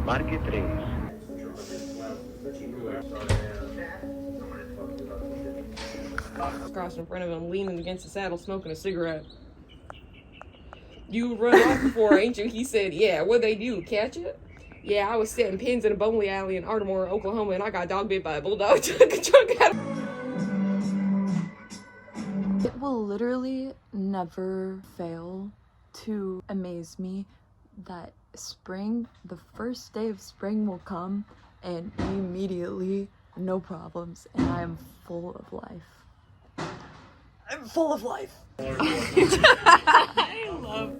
Marque 3. Crossed in front of him, leaning against the saddle, smoking a cigarette. You run off before, ain't you? He said, yeah. What'd they do? Catch it? Yeah, I was setting pins in a bowling alley in Ardmore, Oklahoma, and I got dog bit by a bulldog. Took a chunk out. It will literally never fail to amaze me that spring, the first day of spring will come and immediately no problems, and I am full of life. I'm full of life. I love.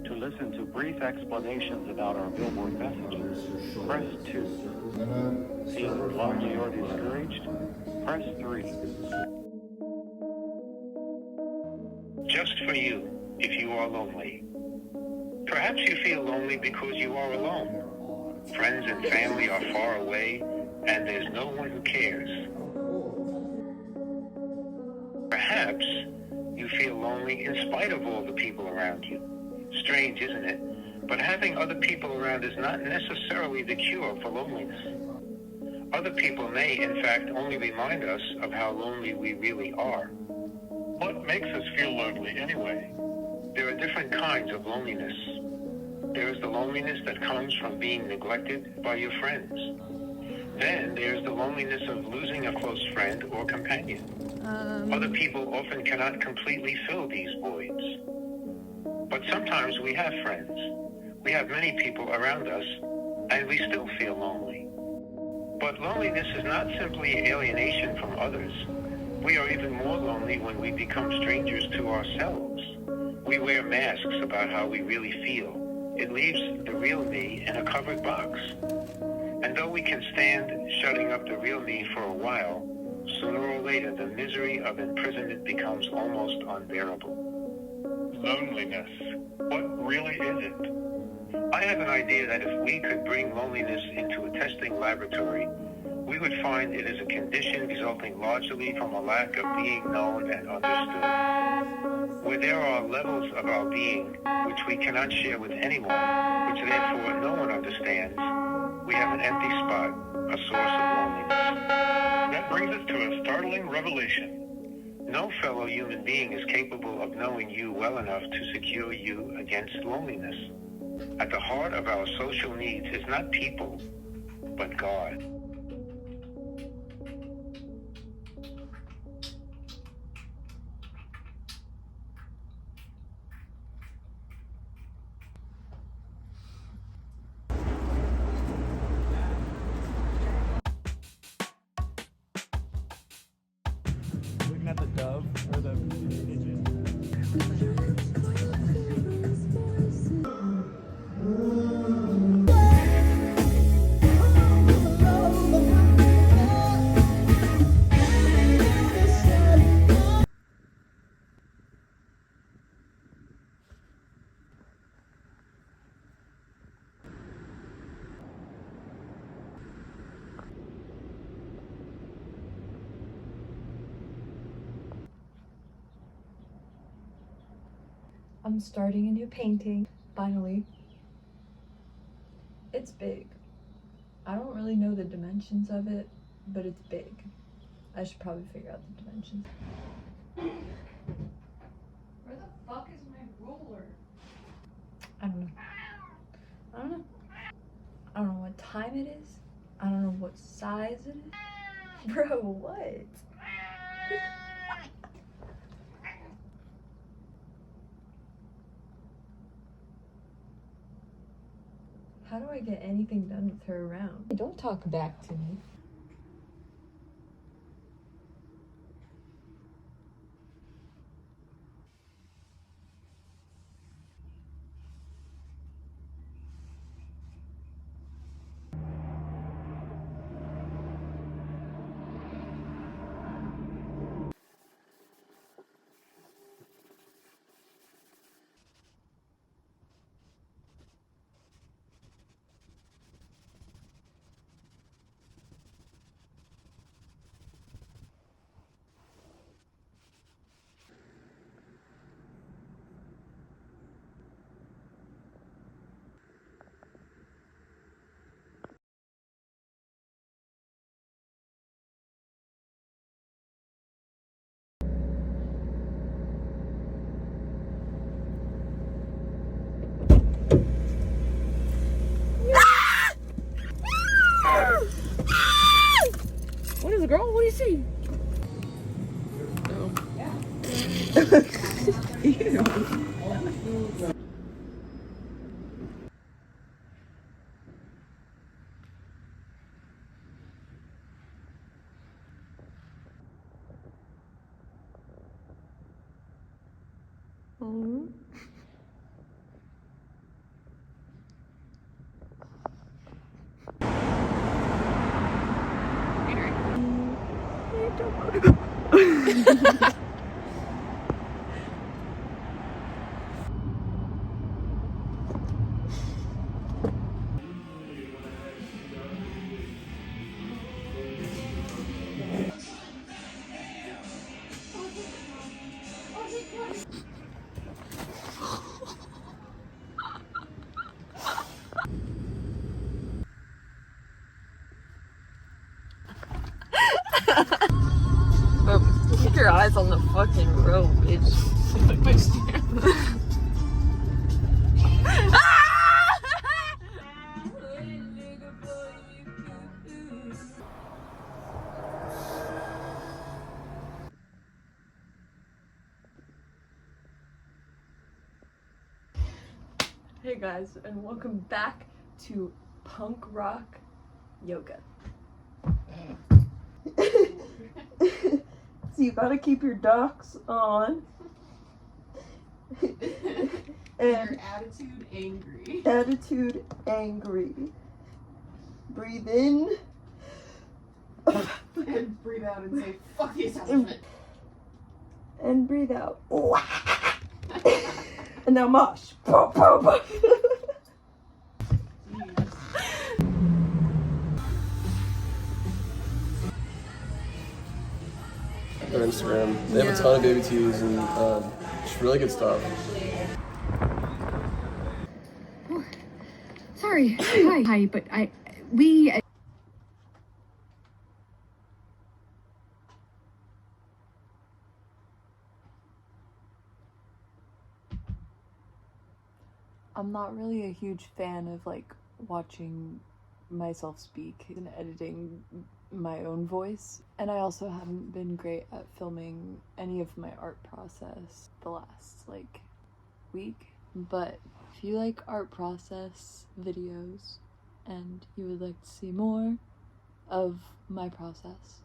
To listen to brief explanations about our billboard messages, press 2. Seems lonely or discouraged, press 3. Just for you, if you are lonely. Perhaps you feel lonely because you are alone. Friends and family are far away, and there's no one who cares. Perhaps you feel lonely in spite of all the people around you. Strange, isn't it? But having other people around is not necessarily the cure for loneliness. Other people may, in fact, only remind us of how lonely we really are. What makes us feel lonely anyway? There are different kinds of loneliness. There is the loneliness that comes from being neglected by your friends. Then there's the loneliness of losing a close friend or companion. Other people often cannot completely fill these voids. But sometimes we have friends. We have many people around us, and we still feel lonely. But loneliness is not simply alienation from others. We are even more lonely when we become strangers to ourselves. We wear masks about how we really feel. It leaves the real me in a covered box. And though we can stand shutting up the real me for a while, sooner or later the misery of imprisonment becomes almost unbearable. Loneliness. What really is it? I have an idea that if we could bring loneliness into a testing laboratory, we would find it is a condition resulting largely from a lack of being known and understood. Where there are levels of our being which we cannot share with anyone, which therefore no one understands, we have an empty spot, a source of loneliness. That brings us to a startling revelation. No fellow human being is capable of knowing you well enough to secure you against loneliness. At the heart of our social needs is not people, but God. Looking at the dove or the pigeon. I'm starting a new painting, finally. It's big. I don't really know the dimensions of it, but it's big. I should probably figure out the dimensions. Where the fuck is my ruler? I don't know. I don't know. I don't know what time it is. I don't know what size it is. Bro, what? How do I get anything done with her around? Don't talk back to me. girl. What do you see? Oh. Ew. Keep your eyes on the fucking road, bitch. Hey guys, and welcome back to Punk Rock Yoga. So you gotta keep your docs on. And your attitude angry. attitude angry. Breathe in. And breathe out and say, fuck the establishment. And breathe out. And now mosh. Po, po, po. Their Instagram. They have a ton of baby tees and just really good stuff. Sorry. Hi, but I'm not really a huge fan of like watching myself speak and editing my own voice, and I also haven't been great at filming any of my art process the last like week. But if you like art process videos and you would like to see more of my process,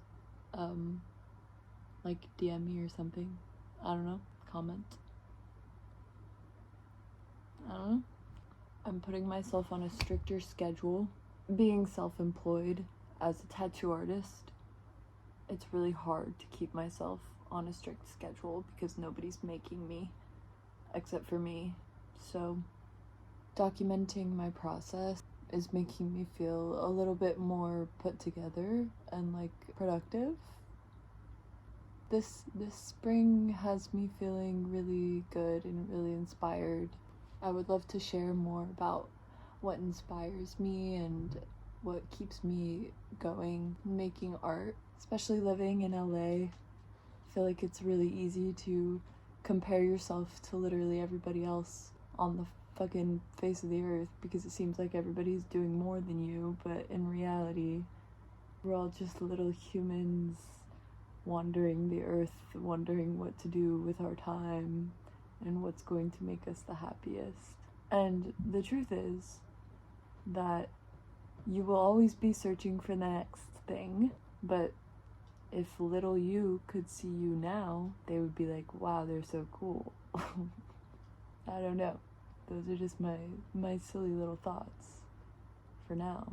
like DM me or something. I don't know, comment. I don't know. I'm putting myself on a stricter schedule. Being self-employed as a tattoo artist, it's really hard to keep myself on a strict schedule because nobody's making me except for me. So documenting my process is making me feel a little bit more put together and like productive. This spring has me feeling really good and really inspired. I would love to share more about what inspires me and what keeps me going making art, especially living in LA. I feel like it's really easy to compare yourself to literally everybody else on the fucking face of the earth because it seems like everybody's doing more than you, but in reality, we're all just little humans wandering the earth, wondering what to do with our time and what's going to make us the happiest. And the truth is that you will always be searching for the next thing, but if little you could see you now, they would be like, wow, they're so cool. I don't know. Those are just my silly little thoughts for now.